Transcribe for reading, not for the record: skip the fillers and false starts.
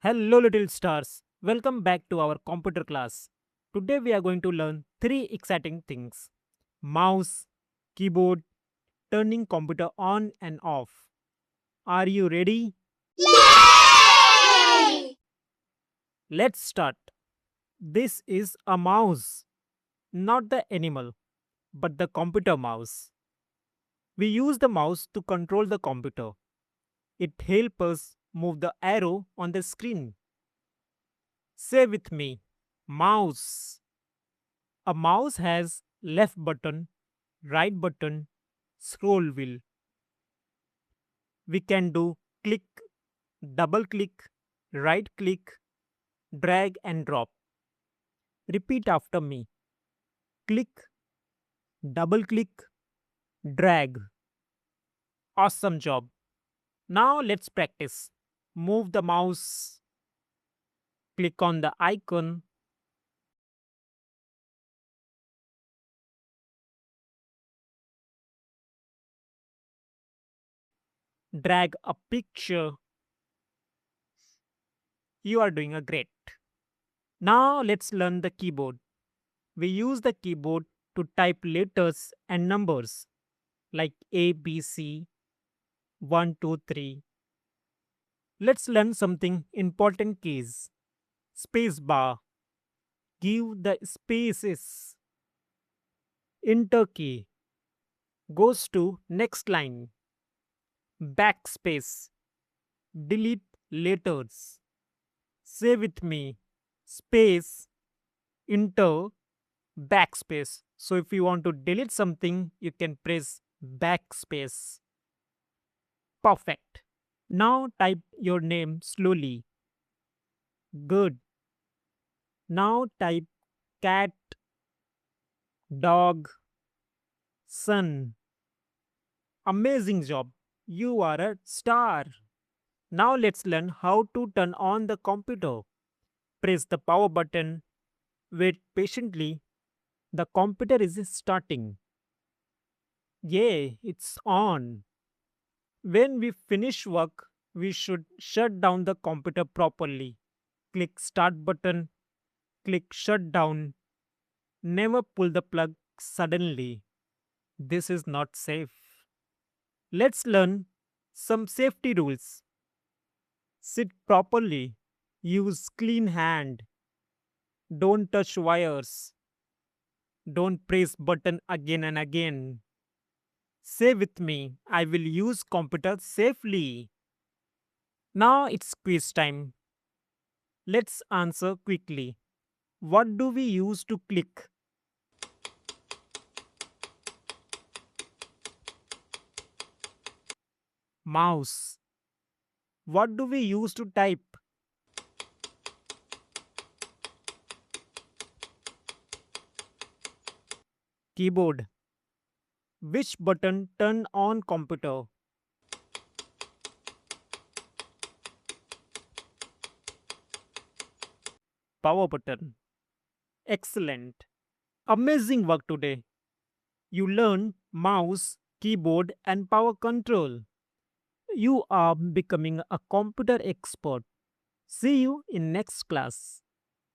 Hello, little stars. Welcome back to our computer class. Today, we are going to learn three exciting things: mouse, keyboard, turning computer on and off. Are you ready? Yay! Let's start. This is a mouse, not the animal, but the computer mouse. We use the mouse to control the computer. It helps us move the arrow on the screen. Say with me, mouse. A mouse has left button, right button, scroll wheel. We can do click, double click, right click, drag and drop. Repeat after me. Click, double click, drag. Awesome job. Now let's practice. Move the mouse, click on the icon, drag a picture. You are doing a great. Now let's learn the keyboard. We use the keyboard to type letters and numbers like A, B, C, 1, 2, 3. Let's learn something important keys. Space bar. Give the spaces. Enter key. Goes to next line. Backspace. Delete letters. Say with me. Space. Enter. Backspace. So if you want to delete something, you can press backspace. Perfect. Now type your name slowly. Good. Now type cat, dog, sun. Amazing job. You are a star. Now let's learn how to turn on the computer. Press the power button. Wait patiently. The computer is starting. Yay, it's on. When we finish work, we should shut down the computer properly. Click start button, click shut down. Never pull the plug suddenly. This is not safe. Let's learn some safety rules. Sit properly. Use clean hand. Don't touch wires. Don't press button again and again. Say with me, I will use computer safely. Now it's quiz time. Let's answer quickly. What do we use to click? Mouse. What do we use to type? Keyboard. Which button turn on computer? Power button. Excellent. Amazing work today. You learned mouse, keyboard and power control. You are becoming a computer expert. See you in next class.